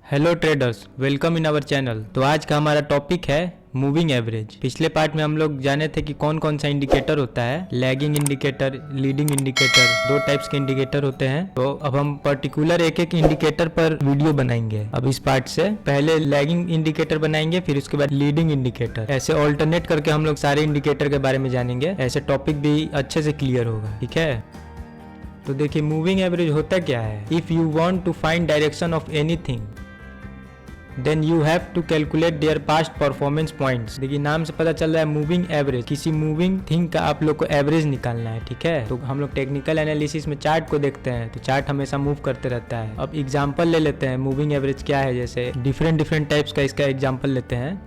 Hello traders, welcome in our channel. तो आज का हमारा टॉपिक है मूविंग एवरेज। पिछले पार्ट में हम लोग जाने थे कि कौन कौन सा इंडिकेटर होता है, लैगिंग इंडिकेटर, लीडिंग इंडिकेटर, दो टाइप्स के इंडिकेटर होते हैं। तो अब हम पर्टिकुलर एक एक इंडिकेटर पर वीडियो बनाएंगे। अब इस पार्ट से पहले लैगिंग इंडिकेटर बनाएंगे, फिर उसके बाद लीडिंग इंडिकेटर, ऐसे ऑल्टरनेट करके हम लोग सारे इंडिकेटर के बारे में जानेंगे। ऐसे टॉपिक भी अच्छे से क्लियर होगा, ठीक है। तो देखिए, मूविंग एवरेज होता क्या है। If you want to find direction of anything then you have to calculate their past performance points. देखिए, नाम से पता चल रहा है मूविंग एवरेज, किसी मूविंग थिंग का आप लोग को एवरेज निकालना है, ठीक है। तो हम लोग टेक्निकल एनालिसिस में चार्ट को देखते हैं, तो चार्ट हमेशा मूव करते रहता है। अब एग्जांपल ले लेते हैं मूविंग एवरेज क्या है। जैसे डिफरेंट टाइप्स का इसका एग्जांपल लेते हैं।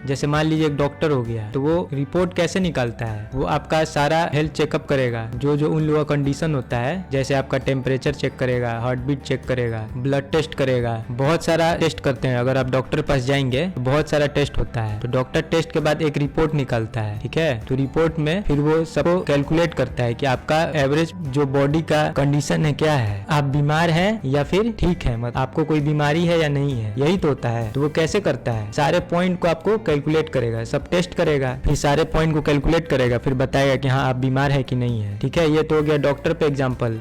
जैसे मान लीजिए एक डॉक्टर हो गया, तो वो रिपोर्ट कैसे निकालता है, वो आपका सारा हेल्थ चेकअप करेगा, जो जो उन लोगों का कंडीशन होता है। जैसे आपका टेम्परेचर चेक करेगा, हार्ट बीट चेक करेगा, ब्लड टेस्ट करेगा, बहुत सारा टेस्ट करते हैं। अगर आप डॉक्टर के पास जाएंगे तो बहुत सारा टेस्ट होता है। तो डॉक्टर टेस्ट के बाद एक रिपोर्ट निकालता है, ठीक है। तो रिपोर्ट में फिर वो सबको कैलकुलेट करता है कि आपका एवरेज जो बॉडी का कंडीशन है क्या है, आप बीमार है या फिर ठीक है, मतलब आपको कोई बीमारी है या नहीं है, यही तो होता है। तो वो कैसे करता है, सारे पॉइंट को आपको कैलकुलेट करेगा, सब टेस्ट करेगा, फिर सारे पॉइंट को कैलकुलेट करेगा, फिर बताएगा कि हाँ आप बीमार है कि नहीं है, ठीक है। ये तो हो गया डॉक्टर पे एग्जांपल।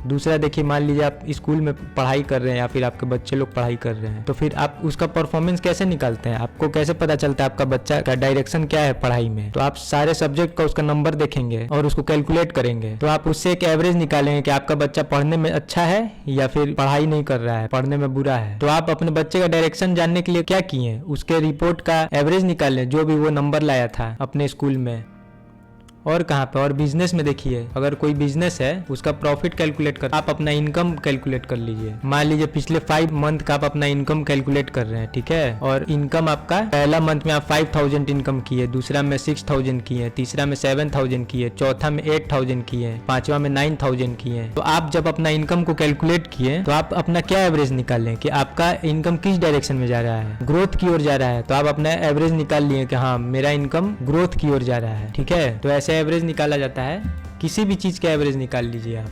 दूसरा देखिए, मान लीजिए आप स्कूल में पढ़ाई कर रहे हैं या फिर आपके बच्चे लोग पढ़ाई कर रहे हैं, तो फिर आप उसका परफॉर्मेंस कैसे निकालते हैं, आपको कैसे पता चलता है आपका बच्चा का डायरेक्शन क्या है पढ़ाई में। तो आप सारे सब्जेक्ट का उसका नंबर देखेंगे और उसको कैलकुलेट करेंगे। तो आप उससे एक एवरेज निकालेंगे कि आपका बच्चा पढ़ने में अच्छा है या फिर पढ़ाई नहीं कर रहा है, पढ़ने में बुरा है। तो आप अपने बच्चे का डायरेक्शन जानने के लिए क्या किए, उसके रिपोर्ट का एवरेज निकालें, जो भी वो नंबर लाया था अपने स्कूल में। और कहाँ पे, और बिजनेस में देखिए, अगर कोई बिजनेस है उसका प्रॉफिट कैलकुलेट कर, आप अपना इनकम कैलकुलेट कर लीजिए। मान लीजिए पिछले 5 मंथ का आप अपना इनकम कैलकुलेट कर रहे हैं, ठीक है। और इनकम आपका पहला मंथ में आप 5000 इनकम किए, दूसरा में 6000 किए, तीसरा में 7000 किए, चौथा में 8000 किए, पांचवा में 9000 किए। तो आप जब अपना इनकम को कैलकुलेट किए तो आप अपना क्या एवरेज निकालें कि आपका इनकम किस डायरेक्शन में जा रहा है, ग्रोथ की ओर जा रहा है। तो आप अपना एवरेज निकाल लिए कि हाँ मेरा इनकम ग्रोथ की ओर जा रहा है, ठीक है। तो ऐसे एवरेज निकाला जाता है, किसी भी चीज का एवरेज निकाल लीजिए आप।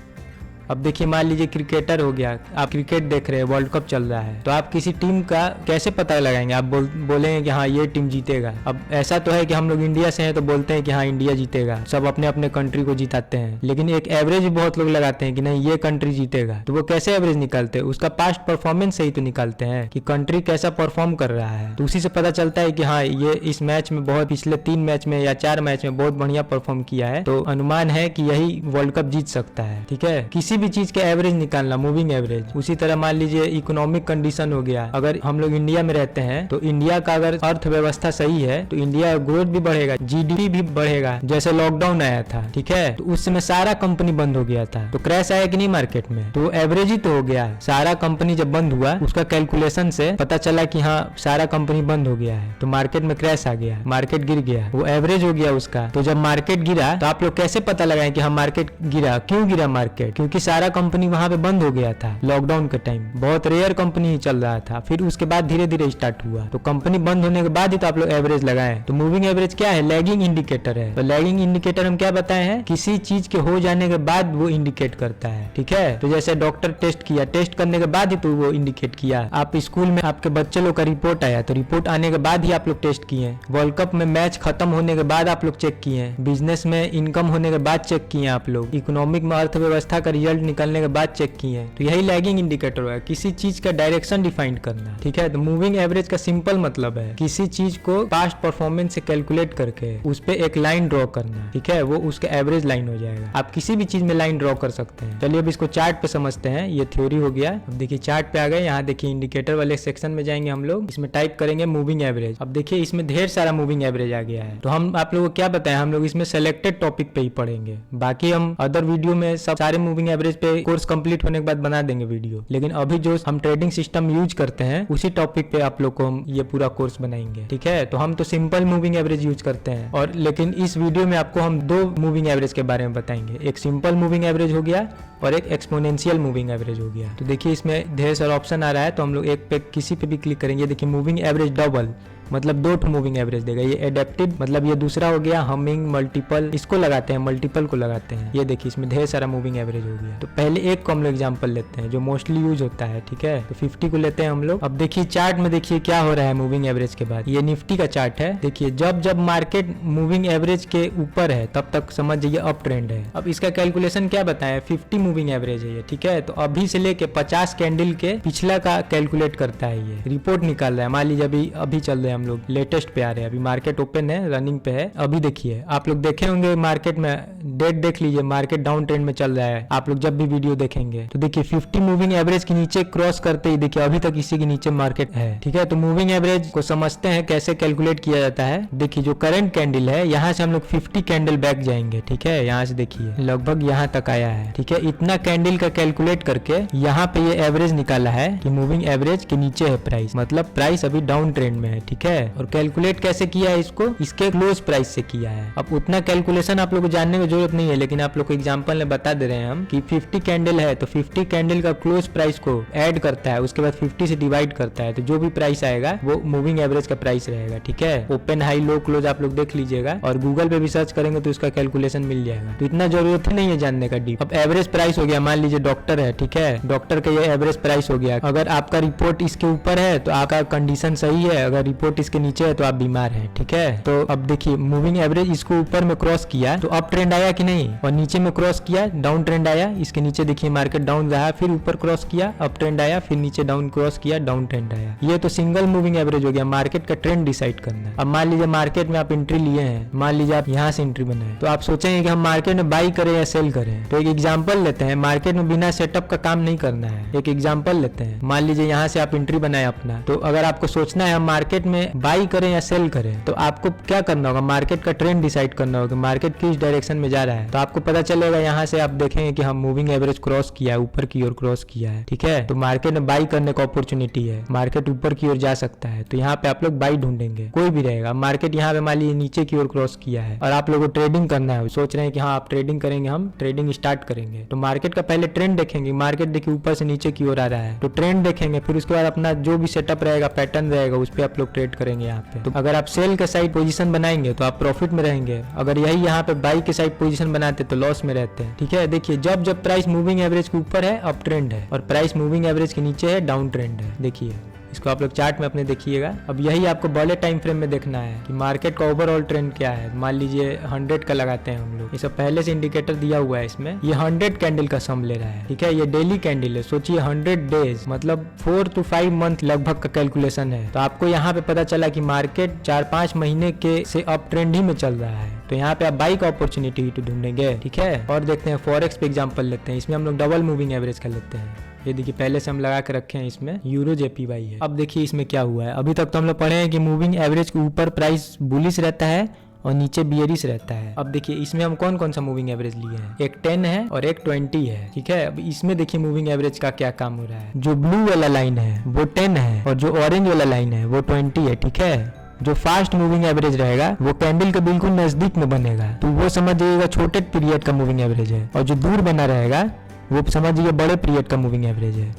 अब देखिए, मान लीजिए क्रिकेटर हो गया, आप क्रिकेट देख रहे हैं, वर्ल्ड कप चल रहा है, तो आप किसी टीम का कैसे पता लगाएंगे, आप बोलेंगे कि हाँ ये टीम जीतेगा। अब ऐसा तो है कि हम लोग इंडिया से हैं तो बोलते हैं कि हाँ इंडिया जीतेगा, सब अपने अपने कंट्री को जिताते हैं, लेकिन एक एवरेज भी बहुत लोग लगाते हैं कि नहीं ये कंट्री जीतेगा। तो वो कैसे एवरेज निकालते हैं, उसका पास्ट परफॉर्मेंस से ही तो निकालते हैं कि कंट्री कैसा परफॉर्म कर रहा है। तो उसी से पता चलता है कि हाँ ये इस मैच में बहुत, पिछले 3 मैच में या 4 मैच में बहुत बढ़िया परफॉर्म किया है, तो अनुमान है कि यही वर्ल्ड कप जीत सकता है, ठीक है। किसी भी चीज के एवरेज निकालना, मूविंग एवरेज। उसी तरह मान लीजिए इकोनॉमिक कंडीशन हो गया, अगर हम लोग इंडिया में रहते हैं तो इंडिया का अगर अर्थव्यवस्था सही है तो इंडिया ग्रोथ भी बढ़ेगा, जीडीपी भी बढ़ेगा। जैसे लॉकडाउन आया था, ठीक है, तो उस समय सारा कंपनी बंद हो गया था, तो क्रैश आया कि नहीं मार्केट में, तो एवरेज ही तो हो गया। सारा कंपनी जब बंद हुआ, उसका कैलकुलेशन से पता चला कि हाँ सारा कंपनी बंद हो गया है, तो मार्केट में क्रैश आ गया, मार्केट गिर गया, वो एवरेज हो गया उसका। तो जब मार्केट गिरा तो आप लोग कैसे पता लगाएं कि हाँ मार्केट गिरा, क्यों गिरा मार्केट, क्योंकि सारा कंपनी वहां पे बंद हो गया था लॉकडाउन के टाइम, बहुत रेयर कंपनी ही चल रहा था। फिर उसके बाद धीरे धीरे स्टार्ट हुआ, तो कंपनी बंद होने के बाद ही तो आप लोग एवरेज लगाएं। तो मूविंग एवरेज क्या है, लैगिंग इंडिकेटर है। तो लैगिंग इंडिकेटर हम क्या बताए हैं, किसी चीज के हो जाने के बाद वो इंडिकेट करता है, ठीक है। तो जैसे डॉक्टर टेस्ट किया, टेस्ट करने के बाद ही तो वो इंडिकेट किया। आप स्कूल में आपके बच्चे लोग का रिपोर्ट आया, तो रिपोर्ट आने के बाद ही आप लोग टेस्ट किए। वर्ल्ड कप में मैच खत्म होने के बाद आप लोग चेक किए, बिजनेस में इनकम होने के बाद चेक किए आप लोग, इकोनॉमिक में अर्थव्यवस्था का रिजल्ट निकलने के बाद चेक किए। तो यही लैगिंग इंडिकेटर है, किसी चीज का डायरेक्शन डिफाइन करना, ठीक है। तो मूविंग एवरेज का सिंपल मतलब है किसी चीज को पास्ट परफॉर्मेंस से कैलकुलेट करके उस पे एक लाइन ड्रॉ करना, ठीक है, वो उसका एवरेज लाइन हो जाएगा। आप किसी भी चीज में लाइन ड्रॉ कर सकते हैं। चलिए अब इसको चार्ट पे समझते हैं, ये थ्योरी हो गया। अब देखिए चार्ट पे आ गए, यहाँ देखिए इंडिकेटर वाले सेक्शन में जाएंगे हम लोग, इसमें टाइप करेंगे मूविंग एवरेज। अब देखिए इसमें ढेर सारा मूविंग एवरेज आ गया है। तो हम आप लोगों को क्या बताएं, हम लोग इसमें सेलेक्टेड टॉपिक पे ही पढ़ेंगे, बाकी हम अदर वीडियो में सब सारे मूविंग एवरेज पे कोर्स कंप्लीट होने के बाद बना देंगे वीडियो। लेकिन अभी जो हम ट्रेडिंग सिस्टम यूज करते हैं उसी टॉपिक पे आप लोग को हम ये पूरा कोर्स बनाएंगे, ठीक है। तो हम तो सिंपल मूविंग एवरेज यूज करते हैं, और लेकिन इस वीडियो में आपको हम 2 मूविंग एवरेज के बारे में बताएंगे, एक सिंपल मूविंग एवरेज हो गया और एक एक्सपोनेंशियल मूविंग एवरेज हो गया। तो देखिए इसमें ढेर सारा ऑप्शन आ रहा है, तो हम लोग एक पे किसी पे भी क्लिक करेंगे। देखिए मूविंग एवरेज डबल, मतलब 2 मूविंग एवरेज देगा। ये एडेप्टेड मतलब ये दूसरा हो गया, हमिंग, मल्टीपल, इसको लगाते हैं, मल्टीपल को लगाते हैं। ये देखिए इसमें ढेर सारा मूविंग एवरेज हो गया। तो पहले एक को हम लोग एग्जाम्पल लेते हैं जो मोस्टली यूज होता है, ठीक है। तो 50 को लेते हैं हम लोग। अब देखिए चार्ट में देखिए क्या हो रहा है मूविंग एवरेज के बाद। ये निफ्टी का चार्ट है। देखिए जब जब मार्केट मूविंग एवरेज के ऊपर है तब तक समझ जाइए अप ट्रेंड है। अब इसका कैलकुलेशन क्या बताएं, 50 मूविंग एवरेज है ये, ठीक है। तो अभी से लेके 50 कैंडल के पिछला का कैलकुलेट करता है, ये रिपोर्ट निकाल रहा है। मान लीजिए अभी चल रहे हैं हम लोग, लेटेस्ट पे आ रहे हैं, अभी मार्केट ओपन है, रनिंग पे है। अभी देखिए आप लोग देखे होंगे मार्केट में, डेट देख लीजिए, मार्केट डाउन ट्रेंड में चल रहा है। आप लोग जब भी वीडियो देखेंगे तो देखिए 50 मूविंग एवरेज के नीचे क्रॉस करते ही देखिए अभी तक इसी के नीचे मार्केट है, ठीक है। तो मूविंग एवरेज को समझते हैं कैसे कैलकुलेट किया जाता है। देखिए जो करंट कैंडल है यहाँ से हम लोग 50 कैंडल बैक जाएंगे, ठीक है। यहाँ से देखिए लगभग यहाँ तक आया है, ठीक है। इतना कैंडल का कैलकुलेट करके यहाँ पे ये एवरेज निकाला है कि मूविंग एवरेज के नीचे है प्राइस, मतलब प्राइस अभी डाउन ट्रेंड में है, ठीक है। और कैलकुलेट कैसे किया है इसको, इसके क्लोज प्राइस से किया है। अब उतना कैलकुलेशन आप लोग को जानने की जरूरत नहीं है, लेकिन आप लोग को एग्जांपल में बता दे रहे हैं हम कि 50 कैंडल है तो 50 कैंडल का क्लोज प्राइस को ऐड करता है, उसके बाद 50 से डिवाइड करता है, तो जो भी प्राइस आएगा वो मूविंग एवरेज का प्राइस रहेगा, ठीक है। ओपन, हाई, लो, क्लोज आप लोग देख लीजिएगा और गूगल पे भी सर्च करेंगे तो इसका कैलकुलेशन मिल जाएगा। तो इतना जरूरत ही नहीं है जानने का डीप। अब एवरेज प्राइस हो गया, मान लीजिए डॉक्टर है, ठीक है, डॉक्टर का ये एवरेज प्राइस हो गया। अगर आपका रिपोर्ट इसके ऊपर है तो आपका कंडीशन सही है, अगर रिपोर्ट इसके नीचे है तो आप बीमार हैं, ठीक है। तो अब देखिए मूविंग एवरेज इसको ऊपर में क्रॉस किया तो अप ट्रेंड आया कि नहीं, और नीचे में क्रॉस किया डाउन ट्रेंड आया। इसके नीचे देखिए मार्केट डाउन रहा, फिर ऊपर क्रॉस किया अप ट्रेंड आया, फिर नीचे डाउन क्रॉस किया डाउन ट्रेंड आया। ये तो सिंगल मूविंग एवरेज हो गया, मार्केट का ट्रेंड डिसाइड करना है। अब मान लीजिए मार्केट में आप एंट्री लिए हैं, मान लीजिए आप यहाँ से एंट्री बनाए, तो आप सोचेंगे कि हम मार्केट में बाई करें या सेल करें। तो एक एग्जांपल लेते हैं, मार्केट में बिना सेटअप का काम नहीं करना है। एक एग्जांपल लेते हैं, मान लीजिए यहाँ से आप एंट्री बनाए अपना, तो अगर आपको सोचना है हम मार्केट में बाई करें या सेल करें, तो आपको क्या करना होगा, मार्केट का ट्रेंड डिसाइड करना होगा, मार्केट किस डायरेक्शन में जा रहा है। तो आपको पता चलेगा, यहाँ से आप देखेंगे कि हम मूविंग एवरेज क्रॉस किया है, ऊपर की ओर क्रॉस किया है, ठीक है। तो मार्केट में बाई करने का अपॉर्चुनिटी है, मार्केट ऊपर की ओर जा सकता है, तो यहाँ पे आप लोग बाई ढूंढेंगे, कोई भी रहेगा। मार्केट यहाँ पे मान लीजिए नीचे की ओर क्रॉस किया है और आप लोगों को ट्रेडिंग करना है, सोच रहे हैं कि हाँ आप ट्रेडिंग करेंगे, हम ट्रेडिंग स्टार्ट करेंगे, तो मार्केट का पहले ट्रेंड देखेंगे। मार्केट देखिए ऊपर से नीचे की ओर आ रहा है तो ट्रेंड देखेंगे, फिर उसके बाद अपना जो भी सेटअप रहेगा, पैटर्न रहेगा, उस पर आप लोग ट्रेड करेंगे यहाँ पे। तो अगर आप सेल के साइड पोजीशन बनाएंगे तो आप प्रॉफिट में रहेंगे, अगर यही यहाँ पे बाई के साइड पोजीशन बनाते तो लॉस में रहते हैं, ठीक है। देखिए जब जब प्राइस मूविंग एवरेज के ऊपर है अप ट्रेंड है, और प्राइस मूविंग एवरेज के नीचे है डाउन ट्रेंड है। देखिए इसको आप लोग चार्ट में अपने देखिएगा। अब यही आपको बड़े टाइम फ्रेम में देखना है कि मार्केट का ओवरऑल ट्रेंड क्या है। मान लीजिए 100 का लगाते हैं हम लोग, ये सब पहले से इंडिकेटर दिया हुआ है इसमें। ये 100 कैंडल का सम ले रहा है, ठीक है। ये डेली कैंडल है, सोचिए 100 डेज मतलब 4 to 5 मंथ लगभग का कैलकुलेशन है। तो आपको यहाँ पे पता चला कि मार्केट 4-5 महीने के से अप ट्रेंड ही में चल रहा है, तो यहाँ पे आप बाई का अपॉर्चुनिटी ढूंढेंगे, ठीक है। और देखते हैं फॉरेक्स पे एग्जांपल लेते हैं, इसमें हम लोग डबल मूविंग एवरेज का लेते हैं। ये देखिए पहले से हम लगा के रखे हैं, इसमें यूरो जेपीवाई है। अब देखिए इसमें क्या हुआ है, अभी तक तो हम लोग पढ़े हैं कि मूविंग एवरेज के ऊपर प्राइस बुलिश रहता है और नीचे बियरिश रहता है। अब देखिए इसमें हम कौन कौन सा मूविंग एवरेज लिए हैं, एक 10 है और एक 20 है, ठीक है। अब इसमें देखिए मूविंग एवरेज का क्या काम हो रहा है। जो ब्लू वाला लाइन है वो 10 है और जो ऑरेंज वाला लाइन है वो 20 है, ठीक है। जो फास्ट मूविंग एवरेज रहेगा वो कैंडल के बिल्कुल नजदीक में बनेगा, तो वो समझ जाइएगा छोटे पीरियड का मूविंग एवरेज है, और जो दूर बना रहेगा वो समझिए बड़े पीरियड का मूविंग एवरेज है।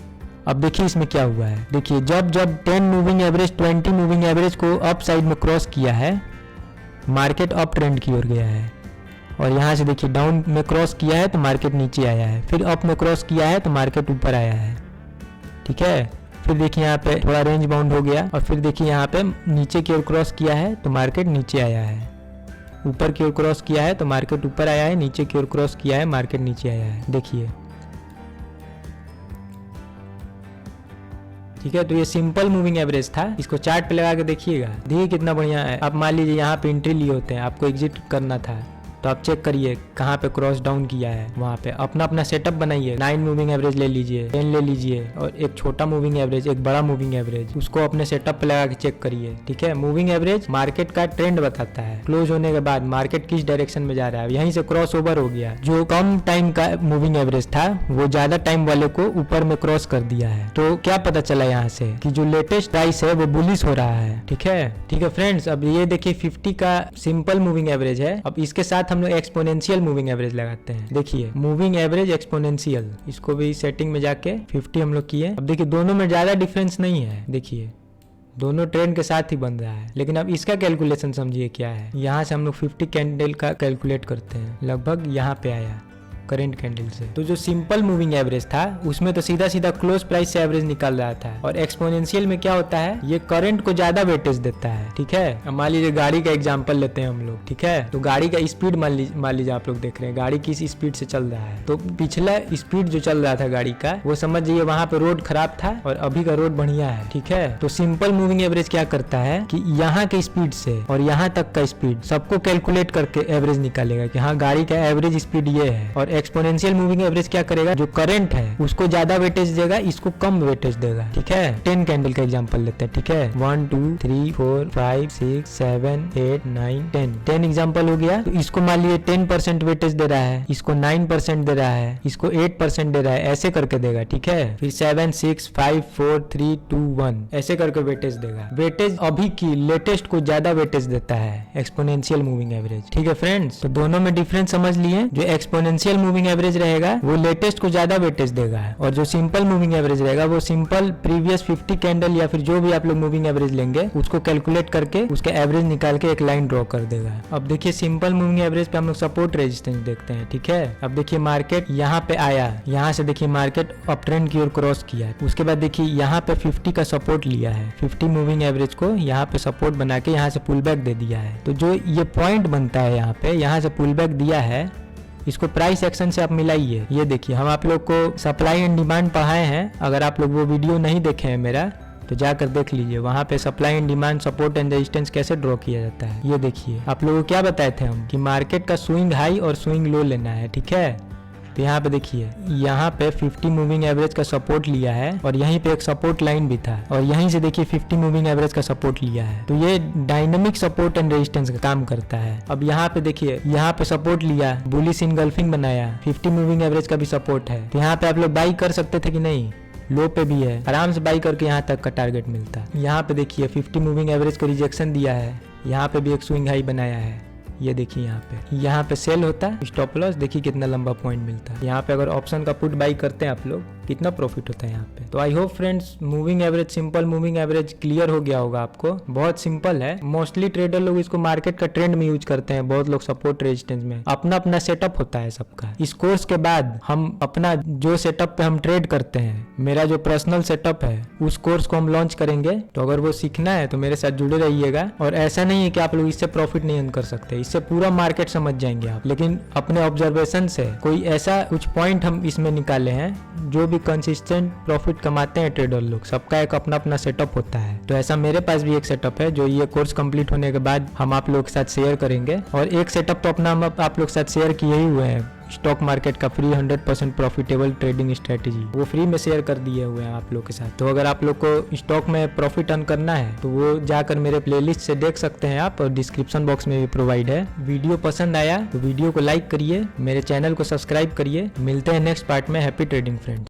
अब देखिए इसमें क्या हुआ है, देखिए जब जब 10 मूविंग एवरेज 20 मूविंग एवरेज को अप साइड में क्रॉस किया है, मार्केट अप ट्रेंड की ओर गया है, और यहाँ से देखिए डाउन में क्रॉस किया है तो मार्केट नीचे आया है, फिर अप में क्रॉस किया है तो मार्केट ऊपर आया है, ठीक है। फिर देखिए यहाँ पे थोड़ा रेंज बाउंड हो गया, और फिर देखिए यहाँ पे नीचे की ओर क्रॉस किया है तो मार्केट नीचे आया है, ऊपर की ओर क्रॉस किया है तो मार्केट ऊपर आया है, नीचे की ओर क्रॉस किया है मार्केट नीचे आया है, देखिए, ठीक है। तो ये सिंपल मूविंग एवरेज था, इसको चार्ट पे लगा के देखिएगा, देखिए कितना बढ़िया है। अब मान लीजिए यहाँ पे एंट्री लिए होते हैं, आपको एग्जिट करना था, तो आप चेक करिए कहाँ पे क्रॉस डाउन किया है, वहाँ पे अपना अपना सेटअप बनाइए। 9 मूविंग एवरेज ले लीजिए, 10 ले लीजिए, और एक छोटा मूविंग एवरेज, एक बड़ा मूविंग एवरेज, उसको अपने सेटअप पे लगा के चेक करिए, ठीक है। मूविंग एवरेज मार्केट का ट्रेंड बताता है, क्लोज होने के बाद मार्केट किस डायरेक्शन में जा रहा है। यहीं से क्रॉस ओवर हो गया, जो कम टाइम का मूविंग एवरेज था वो ज्यादा टाइम वाले को ऊपर में क्रॉस कर दिया है। तो क्या पता चला यहाँ से कि जो लेटेस्ट प्राइस है वो बुलिश हो रहा है, ठीक है। ठीक है फ्रेंड्स, अब ये देखिए 50 का सिंपल मूविंग एवरेज है। अब इसके साथ हम लोग एक्सपोनेंशियल मूविंग एवरेज लगाते हैं। देखिए मूविंग एवरेज एक्सपोनेंशियल, इसको भी सेटिंग में जाके 50 हम लोग किए। अब देखिए दोनों में ज्यादा डिफरेंस नहीं है, देखिए दोनों ट्रेंड के साथ ही बन रहा है। लेकिन अब इसका कैलकुलेशन समझिए क्या है। यहाँ से हम लोग 50 कैंडल का कैलकुलेट करते हैं, लगभग यहाँ पे आया करंट कैंडल से। तो जो सिंपल मूविंग एवरेज था उसमें तो सीधा सीधा क्लोज प्राइस से एवरेज निकल रहा था, और एक्सपोनेंशियल में क्या होता है, ये करंट को ज्यादा वेटेज देता है। ठीक है, अब मान लीजिए गाड़ी का एग्जांपल लेते हैं हम लोग। ठीक है, तो गाड़ी का स्पीड मान लीजिए आप लोग देख रहे हैं गाड़ी किस स्पीड से चल रहा है। तो पिछला स्पीड जो चल रहा था गाड़ी का, वो समझ जाइए वहां पे रोड खराब था और अभी का रोड बढ़िया है। ठीक है, तो सिंपल मूविंग एवरेज क्या करता है कि यहाँ के स्पीड से और यहाँ तक का स्पीड सबको कैलकुलेट करके एवरेज निकालेगा कि हाँ गाड़ी का एवरेज स्पीड ये है। और एक्सपोनेंशियल मूविंग एवरेज क्या करेगा, जो करंट है उसको ज्यादा वेटेज देगा, इसको कम वेटेज देगा। ठीक है, 10 कैंडल का एग्जांपल लेते हैं। ठीक है, 1 2 3 4 5 6 7 8 9 10 एग्जांपल हो गया। तो इसको मान लीजिए 10% वेटेज दे रहा है, इसको 9% दे रहा है, इसको 8% दे रहा है, ऐसे करके देगा। ठीक है, फिर 7 6 5 4 3 2 1 ऐसे करके वेटेज देगा। वेटेज अभी की लेटेस्ट को ज्यादा वेटेज देता है एक्सपोनेंशियल मूविंग एवरेज। ठीक है फ्रेंड्स, तो दोनों में डिफरेंस समझ लिए। जो एक्सपोनेंशियल मूविंग एवरेज रहेगा वो लेटेस्ट को ज्यादा वेटेज देगा, और जो सिंपल मूविंग एवरेज रहेगा वो सिंपल प्रीवियस 50 कैंडल या फिर जो भी आप लोग मूविंग एवरेज लेंगे उसको कैलकुलेट करके उसके एवरेज निकाल के एक लाइन ड्रॉ कर देगा। अब देखिए सिंपल मूविंग एवरेज पे हम लोग सपोर्ट रेजिस्टेंस देखते हैं। ठीक है, अब देखिए मार्केट यहाँ पे आया, यहाँ से देखिए मार्केट अप ट्रेंड की ओर क्रॉस किया, उसके बाद देखिए यहाँ पे 50 का सपोर्ट लिया है, 50 मूविंग एवरेज को यहाँ पे सपोर्ट बना के यहाँ से पुल बैक दे दिया है। तो जो ये पॉइंट बनता है यहाँ पे, यहाँ से पुल बैक दिया है, इसको प्राइस एक्शन से आप मिलाइए। ये देखिए हम आप लोग को सप्लाई एंड डिमांड पढ़ाए हैं, अगर आप लोग वो वीडियो नहीं देखे हैं मेरा तो जाकर देख लीजिए। वहाँ पे supply and demand, support and resistance कैसे ड्रॉ किया जाता है। ये देखिए आप लोगों को क्या बताए थे हम कि मार्केट का स्विंग हाई और स्विंग लो लेना है। ठीक है, तो यहाँ पे देखिए यहाँ पे 50 मूविंग एवरेज का सपोर्ट लिया है, और यहीं पे एक सपोर्ट लाइन भी था, और यहीं से देखिए 50 मूविंग एवरेज का सपोर्ट लिया है। तो ये डायनामिक सपोर्ट एंड रेजिस्टेंस का काम करता है। अब यहाँ पे देखिए यहाँ पे सपोर्ट लिया, बुलिश इनगल्फिंग बनाया, 50 मूविंग एवरेज का भी सपोर्ट है। तो यहाँ पे आप लोग बाई कर सकते थे कि नहीं, लो पे भी है, आराम से बाई करके यहाँ तक का टारगेट मिलता है। यहाँ पे देखिए 50 मूविंग एवरेज को रिजेक्शन दिया है, यहाँ पे भी एक स्विंग हाई बनाया है। ये देखिए यहाँ पे सेल होता है, स्टॉप लॉस देखिए कितना लंबा पॉइंट मिलता है। यहाँ पे अगर ऑप्शन का पुट बाई करते हैं आप लोग, कितना प्रॉफिट होता है यहाँ पे। तो I hope friends moving average, simple moving average clear हो गया होगा आपको। बहुत सिंपल है, मोस्टली ट्रेडर लोग इसको मार्केट का ट्रेंड में यूज करते हैं, बहुत लोग सपोर्ट रेजिस्टेंस में। अपना अपना सेटअप होता है सबका। इस कोर्स के बाद हम अपना जो सेटअप पे हम ट्रेड करते हैं, मेरा जो पर्सनल सेटअप है, उस कोर्स को हम लॉन्च करेंगे। तो अगर वो सीखना है तो मेरे साथ जुड़े रहिएगा। और ऐसा नहीं है कि आप लोग इससे प्रॉफिट नहीं अर्न कर सकते, इससे पूरा मार्केट समझ जाएंगे आप। लेकिन अपने ऑब्जर्वेशन से कोई ऐसा कुछ पॉइंट हम इसमें निकाले हैं, जो भी कंसिस्टेंट प्रॉफिट कमाते हैं ट्रेडर लोग, सबका एक अपना अपना सेटअप होता है। तो ऐसा मेरे पास भी एक सेटअप है, जो ये कोर्स कंप्लीट होने के बाद हम आप लोग के साथ शेयर करेंगे। और एक सेटअप तो अपना हम आप लोग के साथ शेयर किए ही हुए हैं, स्टॉक मार्केट का फ्री 100% प्रॉफिटेबल ट्रेडिंग स्ट्रेटेजी, वो फ्री में शेयर कर दिए हुए हैं आप लोग के साथ। तो अगर आप लोग को स्टॉक में प्रॉफिट अर्न करना है तो वो जाकर मेरे प्लेलिस्ट से देख सकते हैं आप, और डिस्क्रिप्शन बॉक्स में भी प्रोवाइड है। वीडियो पसंद आया तो वीडियो को लाइक करिए, मेरे चैनल को सब्सक्राइब करिए। मिलते हैं नेक्स्ट पार्ट में। Happy trading friends.